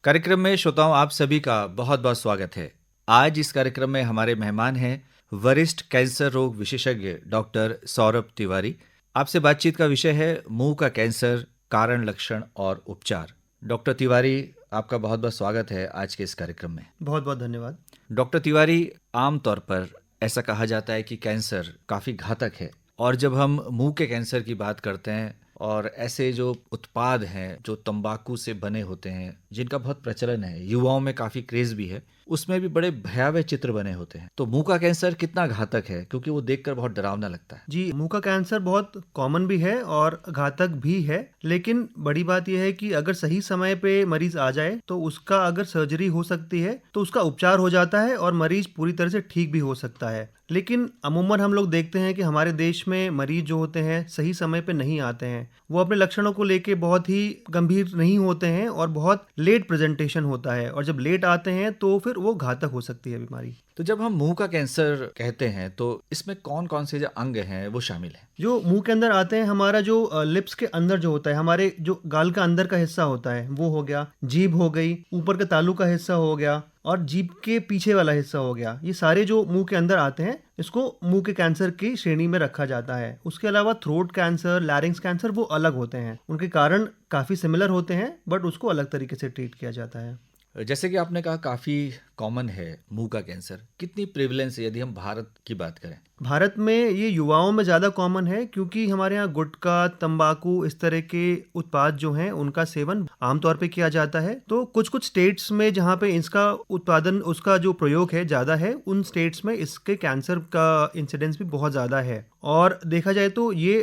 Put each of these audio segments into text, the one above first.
कार्यक्रम में श्रोताओं आप सभी का बहुत बहुत स्वागत है। आज इस कार्यक्रम में हमारे मेहमान हैं वरिष्ठ कैंसर रोग विशेषज्ञ डॉक्टर सौरभ तिवारी। आपसे बातचीत का विषय है मुंह का कैंसर, कारण, लक्षण और उपचार। डॉक्टर तिवारी, आपका बहुत बहुत स्वागत है आज के इस कार्यक्रम में। बहुत बहुत धन्यवाद। डॉक्टर तिवारी, आमतौर पर ऐसा कहा जाता है कि कैंसर काफ़ी घातक है, और जब हम मुंह के कैंसर की बात करते हैं और ऐसे जो उत्पाद हैं जो तंबाकू से बने होते हैं, जिनका बहुत प्रचलन है, युवाओं में काफ़ी क्रेज भी है, उसमें भी बड़े भयावह चित्र बने होते हैं। तो मुंह का कैंसर कितना घातक है, क्योंकि वो देखकर बहुत डरावना लगता है। जी, मुंह का कैंसर बहुत कॉमन भी है और घातक भी है, लेकिन बड़ी बात यह है कि अगर सही समय पे मरीज आ जाए तो उसका अगर सर्जरी हो सकती है तो उसका उपचार हो जाता है और मरीज पूरी तरह से ठीक भी हो सकता है। लेकिन अमूमन हम लोग देखते हैं कि हमारे देश में मरीज जो होते हैं सही समय पे नहीं आते हैं। वो अपने लक्षणों को लेके बहुत ही गंभीर नहीं होते हैं और बहुत लेट प्रेजेंटेशन होता है, और जब लेट आते हैं तो फिर वो घातक हो सकती है बीमारी। तो जब हम मुंह का कैंसर कहते हैं तो इसमें कौन कौन से जो अंग हैं वो शामिल हैं? जो मुंह के अंदर आते हैं, हमारा जो लिप्स के अंदर जो होता है, हमारे जो गाल का अंदर का हिस्सा होता है वो हो गया, जीभ हो गई, ऊपर का तालू का हिस्सा हो गया और जीभ के पीछे वाला हिस्सा हो गया। ये सारे जो मुंह के अंदर आते हैं इसको मुंह के कैंसर की श्रेणी में रखा जाता है। उसके अलावा थ्रोट कैंसर, लैरिंग्स कैंसर वो अलग होते हैं, उनके कारण काफी सिमिलर होते हैं बट उसको अलग तरीके से ट्रीट किया जाता है। जैसे कि आपने कहा काफ़ी कॉमन है मुंह का कैंसर, कितनी प्रेवलेंस है यदि हम भारत की बात करें? भारत में ये युवाओं में ज़्यादा कॉमन है, क्योंकि हमारे यहाँ गुटखा, तंबाकू इस तरह के उत्पाद जो हैं उनका सेवन आमतौर पे किया जाता है। तो कुछ कुछ स्टेट्स में जहाँ पे इसका उत्पादन, उसका जो प्रयोग है ज़्यादा है, उन स्टेट्स में इसके कैंसर का इंसिडेंस भी बहुत ज़्यादा है। और देखा जाए तो ये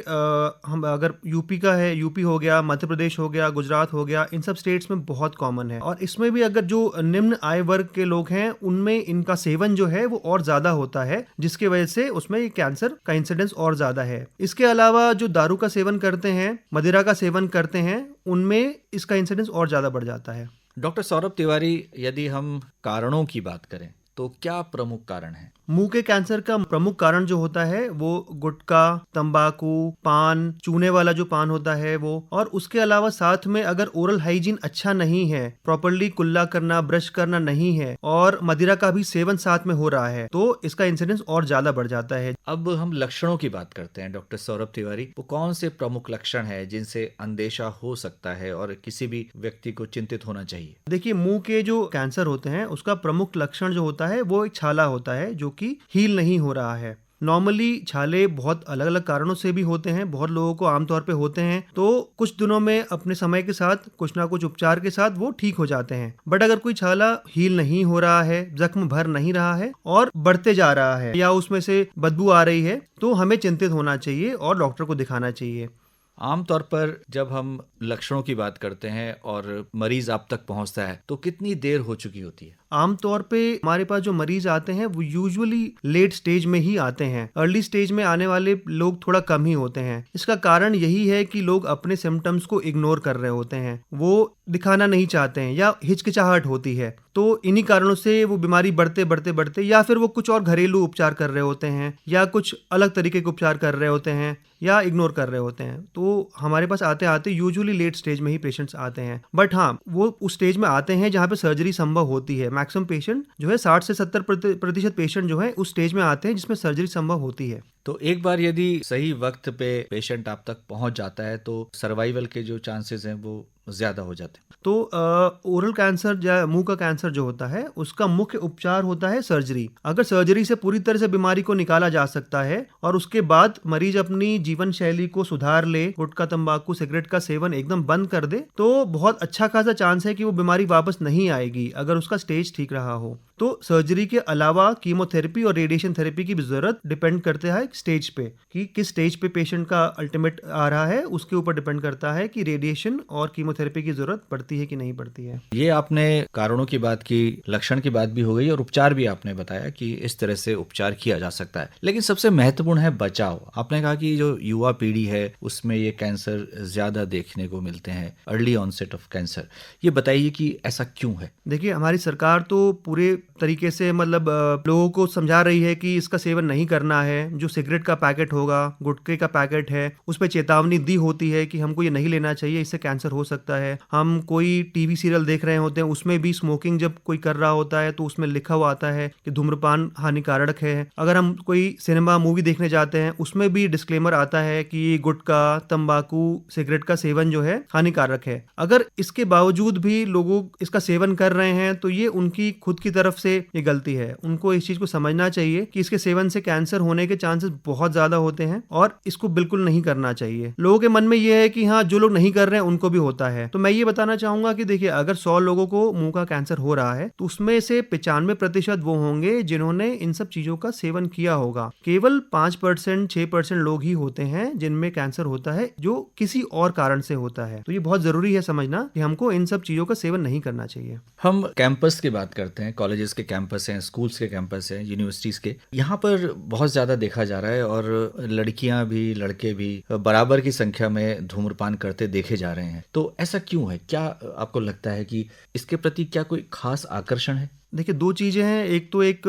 हम अगर यूपी का है, यूपी हो गया, मध्य प्रदेश हो गया, गुजरात हो गया, इन सब स्टेट्स में बहुत कॉमन है। और इसमें भी अगर जो निम्न आय वर्ग के लोग हैं उनमें इनका सेवन जो है वो और ज़्यादा होता है, जिसकी वजह से उसमें ये कैंसर का इंसिडेंस और ज्यादा है। इसके अलावा जो दारू का सेवन करते हैं, मदिरा का सेवन करते हैं, उनमें इसका इंसिडेंस और ज्यादा बढ़ जाता है। डॉक्टर सौरभ तिवारी, यदि हम कारणों की बात करें तो क्या प्रमुख कारण है? मुंह के कैंसर का प्रमुख कारण जो होता है वो गुटखा, तंबाकू, पान, चूने वाला जो पान होता है वो, और उसके अलावा साथ में अगर ओरल हाइजीन अच्छा नहीं है, प्रॉपर्ली कुल्ला करना, ब्रश करना नहीं है, और मदिरा का भी सेवन साथ में हो रहा है, तो इसका इंसिडेंस और ज्यादा बढ़ जाता है। अब हम लक्षणों की बात करते हैं डॉक्टर सौरभ तिवारी। वो कौन से प्रमुख लक्षण है जिनसे अंदेशा हो सकता है और किसी भी व्यक्ति को चिंतित होना चाहिए? देखिए, मुंह के जो कैंसर होते हैं उसका प्रमुख लक्षण जो होता है वो एक छाला होता है जो कि हील नहीं हो रहा है। नॉर्मली छाले बहुत अलग अलग कारणों से भी होते हैं, बहुत लोगों को आमतौर पे होते हैं, तो कुछ दिनों में अपने समय के साथ कुछ ना कुछ उपचार के साथ वो ठीक हो जाते हैं। बट अगर कोई छाला हील नहीं हो रहा है, जख्म भर नहीं रहा है और बढ़ते जा रहा है, या उसमें से बदबू आ रही है, तो हमें चिंतित होना चाहिए और डॉक्टर को दिखाना चाहिए। आमतौर पर जब हम लक्षणों की बात करते हैं और मरीज आप तक पहुंचता है तो कितनी देर हो चुकी होती है? आमतौर पे हमारे पास जो मरीज आते हैं वो यूजुअली लेट स्टेज में ही आते हैं। अर्ली स्टेज में आने वाले लोग थोड़ा कम ही होते हैं। इसका कारण यही है कि लोग अपने सिम्टम्स को इग्नोर कर रहे होते हैं, वो दिखाना नहीं चाहते हैं या हिचकिचाहट होती है। तो इन्हीं कारणों से वो बीमारी बढ़ते बढ़ते बढ़ते, या फिर वो कुछ और घरेलू उपचार कर रहे होते हैं या कुछ अलग तरीके के उपचार कर रहे होते हैं या इग्नोर कर रहे होते हैं। तो हमारे पास आते आते यूजुअली लेट स्टेज में ही पेशेंट्स आते हैं। बट हाँ, वो उस स्टेज में आते हैं जहाँ पे सर्जरी संभव होती है। मैक्सिमम पेशेंट जो है 60 से 70% पेशेंट जो है उस स्टेज में आते हैं जिसमें सर्जरी संभव होती है। तो एक बार यदि सही वक्त पे पेशेंट आप तक पहुंच जाता है तो सर्वाइवल के जो चांसेस हैं वो ज्यादा हो जाते हैं। तो ओरल कैंसर या मुंह का कैंसर जो होता है उसका मुख्य उपचार होता है सर्जरी। अगर सर्जरी से पूरी तरह से बीमारी को निकाला जा सकता है और उसके बाद मरीज अपनी जीवन शैली को सुधार ले, गुटखा, तंबाकू, सिगरेट का सेवन एकदम बंद कर दे, तो बहुत अच्छा खासा चांस है कि वो बीमारी वापस नहीं आएगी अगर उसका स्टेज ठीक रहा हो। तो सर्जरी के अलावा कीमोथेरेपी और रेडिएशन थेरेपी की भी जरूरत डिपेंड करता है स्टेज पे, कि किस स्टेज पे पेशेंट का अल्टीमेट आ रहा है, उसके ऊपर डिपेंड करता है कि रेडिएशन और कीमोथेरेपी की जरूरत पड़ती है कि नहीं पड़ती है। ये आपने कारणों की बात की, लक्षण की बात भी हो गई और उपचार भी आपने बताया कि इस तरह से उपचार किया जा सकता है। लेकिन सबसे महत्वपूर्ण है बचाव। आपने कहा कि जो युवा पीढ़ी है उसमें ये कैंसर ज्यादा देखने को मिलते हैं, अर्ली ऑनसेट ऑफ कैंसर। ये बताइए कि ऐसा क्यों है? देखिए, हमारी सरकार तो पूरे तरीके से लोगों को समझा रही है कि इसका सेवन नहीं करना है। जो सिगरेट का पैकेट होगा, गुटखे का पैकेट है, उस पर चेतावनी दी होती है कि हमको ये नहीं लेना चाहिए, इससे कैंसर हो सकता सकता है। हम कोई टीवी सीरियल देख रहे होते हैं, उसमें भी स्मोकिंग जब कोई कर रहा होता है तो उसमें लिखा हुआ आता है कि धूम्रपान हानिकारक है। अगर हम कोई सिनेमा मूवी देखने जाते हैं, उसमें भी डिस्क्लेमर आता है कि गुटखा, तंबाकू, सिगरेट का सेवन जो है हानिकारक है। अगर इसके बावजूद भी लोगों इसका सेवन कर रहे हैं तो ये उनकी खुद की तरफ से ये गलती है। उनको इस चीज को समझना चाहिए कि इसके सेवन से कैंसर होने के चांसेस बहुत ज्यादा होते हैं और इसको बिल्कुल नहीं करना चाहिए। लोगों के मन में ये है कि हाँ, जो लोग नहीं कर रहे हैं उनको भी होता है। तो मैं ये बताना चाहूंगा कि देखिए, अगर 100 लोगों को मुंह का कैंसर हो रहा है तो उसमें से 95% वो होंगे जिन्होंने इन सब चीजों का सेवन किया होगा। केवल 5% 6% लोग ही होते हैं जिनमें कैंसर होता है, जो किसी और कारण से होता है। तो ये बहुत जरूरी है समझना कि हमको इन सब चीजों का सेवन नहीं करना चाहिए। हम कैंपस की बात करते हैं, कॉलेजेस के कैंपस हैं, स्कूल्स के कैंपस हैं, यूनिवर्सिटीज के। यहाँ पर बहुत ज्यादा देखा जा रहा है और लड़कियां भी लड़के भी बराबर की संख्या में धूम्रपान करते देखे जा रहे हैं। तो ऐसा क्यों है? क्या आपको लगता है कि इसके प्रति क्या कोई खास आकर्षण है? देखिए, दो चीजें हैं। एक तो एक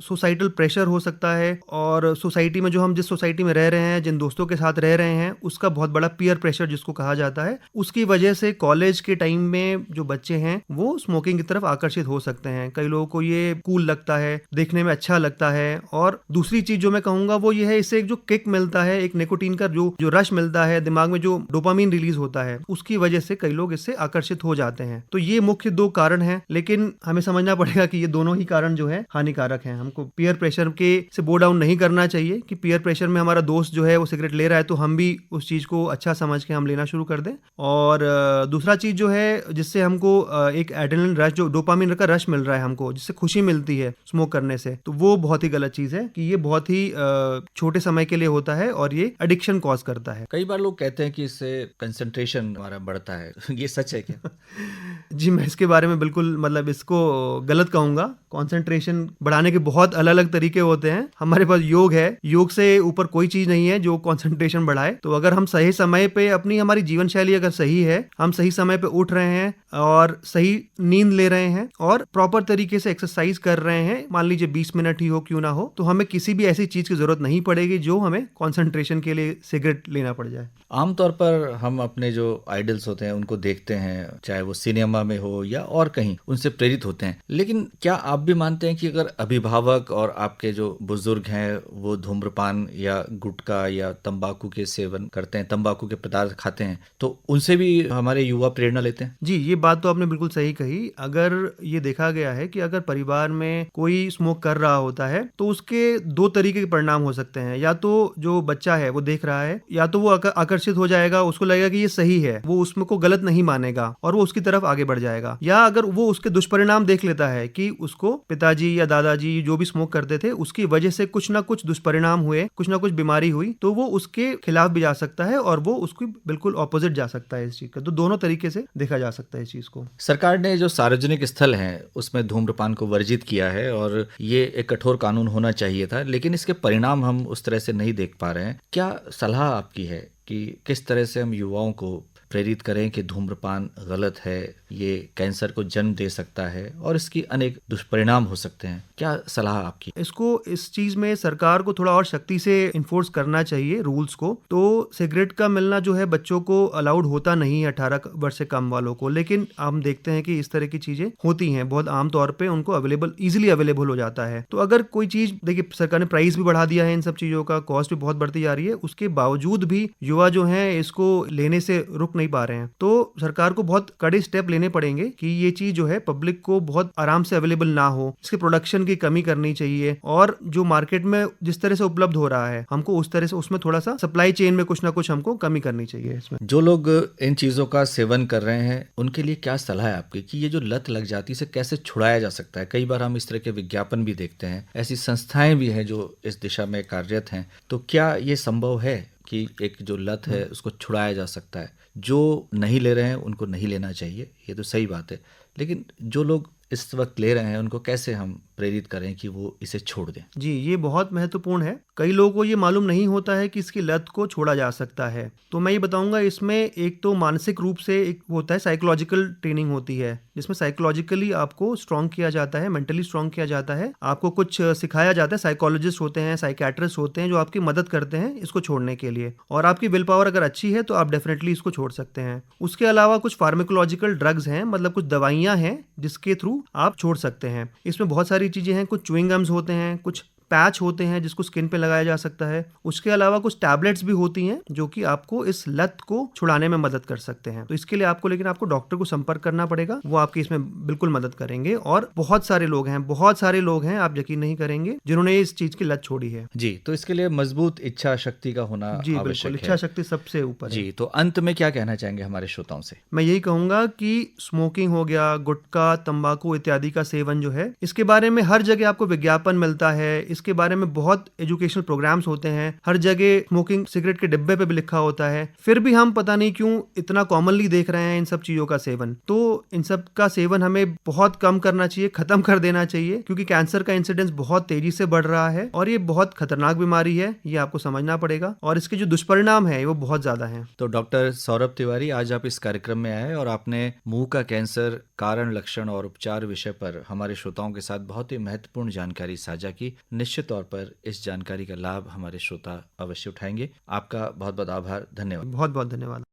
सोसाइटल प्रेशर हो सकता है, और सोसाइटी में जो हम जिस सोसाइटी में रह रहे हैं, जिन दोस्तों के साथ रह रहे हैं, उसका बहुत बड़ा पीयर प्रेशर जिसको कहा जाता है, उसकी वजह से कॉलेज के टाइम में जो बच्चे हैं वो स्मोकिंग की तरफ आकर्षित हो सकते हैं। कई लोगों को ये कूल लगता है, देखने में अच्छा लगता है। और दूसरी चीज जो मैं कहूंगा वो ये है, इससे एक जो किक मिलता है, एक निकोटीन का जो रश मिलता है, दिमाग में जो डोपामीन रिलीज होता है, उसकी वजह से कई लोग इससे आकर्षित हो जाते हैं। तो ये मुख्य दो कारण हैं, लेकिन हमें समझना पड़ेगा कि ये दोनों ही कारण जो है हानिकारक हैं। हमको पीयर प्रेशर के से बो डाउन नहीं करना चाहिए कि पीयर प्रेशर में हमारा दोस्त जो है वो सिगरेट ले रहा है तो हम भी उस चीज को अच्छा समझ के हम लेना शुरू कर दें। और दूसरा चीज जो है, जिससे हमको एक एड्रेनलिन रश, जो डोपामिन का रश मिल रहा है हमको, जिससे खुशी मिलती है स्मोक करने से, तो वो बहुत ही गलत चीज है कि ये बहुत ही छोटे समय के लिए होता है और ये एडिक्शन कॉज करता है। कई बार लोग कहते हैं कि इससे कंसंट्रेशन हमारा बढ़ता है। ये सच है क्या? जी, मैं इसके बारे में बिल्कुल इसको गलत कहूंगा। कंसंट्रेशन बढ़ाने के बहुत अलग अलग तरीके होते हैं। हमारे पास योग है, योग से ऊपर कोई चीज नहीं है जो कंसंट्रेशन बढ़ाए। तो अगर हम सही समय पे हमारी जीवन शैली अगर सही है, हम सही समय पे उठ रहे हैं और सही नींद ले रहे हैं और प्रॉपर तरीके से एक्सरसाइज कर रहे हैं, मान लीजिए 20 मिनट ही हो क्यों ना हो, तो हमें किसी भी ऐसी चीज की जरूरत नहीं पड़ेगी जो हमें कंसंट्रेशन के लिए सिगरेट लेना पड़ जाए। आमतौर पर हम अपने जो आइडल्स होते हैं उनको देखते हैं, चाहे वो सिनेमा में हो या और कहीं, उनसे प्रेरित होते हैं। लेकिन क्या आप भी मानते हैं कि अगर अभिभावक और आपके जो बुजुर्ग हैं वो धूम्रपान या गुटखा या तंबाकू के सेवन करते हैं, तंबाकू के पदार्थ खाते हैं, तो उनसे भी हमारे युवा प्रेरणा लेते हैं? जी, ये बात तो आपने बिल्कुल सही कही। अगर ये देखा गया है कि अगर परिवार में कोई स्मोक कर रहा होता है तो उसके दो तरीके के परिणाम हो सकते हैं। या तो जो बच्चा है वो देख रहा है, या तो वो आकर्षित हो जाएगा, उसको लगेगा कि ये सही है, वो उसमें को गलत नहीं मानेगा और वो उसकी तरफ आगे बढ़ जाएगा। या अगर वो उसके दुष्परिणाम देख लेता है कि उसको पिताजी या दादाजी जो भी स्मोक करते थे उसकी वजह से कुछ ना कुछ दुष्परिणाम हुए, कुछ ना कुछ बीमारी हुई, तो वो उसके खिलाफ भी जा सकता है और वो उसकी बिल्कुल ऑपोजिट जा सकता है इस चीज का। तो दोनों तरीके से देखा जा सकता है इस चीज को। सरकार ने जो सार्वजनिक स्थल हैं उसमें धूम्रपान को वर्जित किया है और ये एक कठोर कानून होना चाहिए था, लेकिन इसके परिणाम हम उस तरह से नहीं देख पा रहे हैं। क्या सलाह आपकी है कि किस तरह से हम युवाओं को प्रेरित करें कि धूम्रपान गलत है, ये कैंसर को जन्म दे सकता है और इसकी अनेक दुष्परिणाम हो सकते हैं? क्या सलाह आपकी? इसको इस चीज में सरकार को थोड़ा और शक्ति से इन्फोर्स करना चाहिए रूल्स को। तो सिगरेट का मिलना जो है बच्चों को अलाउड होता नहीं है, 18 वर्ष से कम वालों को, लेकिन हम देखते हैं कि इस तरह की चीजें होती हैं, बहुत आम तौर पे उनको इजिली अवेलेबल हो जाता है। तो अगर कोई चीज, देखिए सरकार ने प्राइस भी बढ़ा दिया है इन सब चीजों का, कॉस्ट भी बहुत बढ़ती जा रही है, उसके बावजूद भी युवा जो है इसको लेने से रुक नहीं पा रहे हैं। तो सरकार को बहुत कड़े स्टेप लेने पड़ेंगे कि ये चीज जो है पब्लिक को बहुत आराम से अवेलेबल ना हो, इसके प्रोडक्शन की कमी करनी चाहिए और जो मार्केट में जिस तरह से उपलब्ध हो रहा है हमको उस तरह से उसमें थोड़ा सा सप्लाई चेन में कुछ ना कुछ हमको कमी करनी चाहिए। इसमें जो लोग इन चीजों का सेवन कर रहे हैं उनके लिए क्या सलाह है आपकी कि ये जो लत लग जाती है इसे कैसे छुड़ाया जा सकता है? कई बार हम इस तरह के विज्ञापन भी देखते हैं, ऐसी संस्थाएं भी हैं जो इस दिशा में कार्यरत हैं। तो क्या ये संभव है कि एक जो लत है उसको छुड़ाया जा सकता है? जो नहीं ले रहे हैं उनको नहीं लेना चाहिए, ये तो सही बात है, लेकिन जो लोग इस वक्त ले रहे हैं उनको कैसे हम प्रेरित करें कि वो इसे छोड़ दें? जी, ये बहुत महत्वपूर्ण है। कई लोगों को ये मालूम नहीं होता है कि इसकी लत को छोड़ा जा सकता है। तो मैं ये बताऊंगा, इसमें एक तो मानसिक रूप से एक होता है, साइकोलॉजिकल ट्रेनिंग होती है, जिसमें साइकोलॉजिकली आपको स्ट्रांग किया जाता है, मेंटली स्ट्रांग किया जाता है। आपको कुछ सिखाया जाता है। साइकोलॉजिस्ट होते हैं, साइकियाट्रिस्ट होते हैं जो आपकी मदद करते हैं इसको छोड़ने के लिए, और आपकी विल पावर अगर अच्छी है तो आप डेफिनेटली इसको छोड़ सकते हैं। उसके अलावा कुछ फार्माकोलॉजिकल ड्रग्स हैं, मतलब कुछ दवाइयां हैं जिसके थ्रू आप छोड़ सकते हैं। इसमें बहुत सारी चीजें हैं, कुछ च्युइंग गम्स होते हैं, कुछ पैच होते हैं जिसको स्किन पे लगाया जा सकता है। उसके अलावा कुछ टैबलेट्स भी होती हैं जो कि आपको इस लत को छुड़ाने में मदद कर सकते हैं। तो इसके लिए आपको डॉक्टर को संपर्क करना पड़ेगा, वो आपकी इसमें बिल्कुल मदद करेंगे। और बहुत सारे लोग हैं, आप यकीन नहीं करेंगे, जिन्होंने इस चीज की लत छोड़ी है। जी, तो इसके लिए मजबूत इच्छा शक्ति का होना जी बिल्कुल, आवश्यक इच्छा है। शक्ति सबसे ऊपर है। जी, तो अंत में क्या कहना चाहेंगे हमारे श्रोताओं से? मैं यही कहूंगा कि स्मोकिंग हो गया, गुटखा, तंबाकू इत्यादि का सेवन जो है, इसके बारे में हर जगह आपको विज्ञापन मिलता है, इसके बारे में बहुत एजुकेशनल प्रोग्राम्स होते हैं, हर जगह स्मोकिंग सिगरेट के डिब्बे पे भी लिखा होता है, फिर भी हम पता नहीं क्यों इतना कॉमनली देख रहे हैं इन सब चीजों का सेवन। तो इन सब का सेवन हमें बहुत कम करना चाहिए, खत्म कर देना चाहिए, क्योंकि कैंसर का इंसिडेंस बहुत तेजी से बढ़ रहा है और ये बहुत खतरनाक बीमारी है, ये आपको समझना पड़ेगा, और इसके जो दुष्परिणाम है वो बहुत ज्यादा है। तो डॉक्टर सौरभ तिवारी, आज आप इस कार्यक्रम में आए और आपने मुंह का कैंसर, कारण, लक्षण और उपचार विषय पर हमारे श्रोताओं के साथ बहुत ही महत्वपूर्ण जानकारी साझा की। निश्चित तौर पर इस जानकारी का लाभ हमारे श्रोता अवश्य उठाएंगे। आपका बहुत बहुत आभार, धन्यवाद। बहुत बहुत धन्यवाद।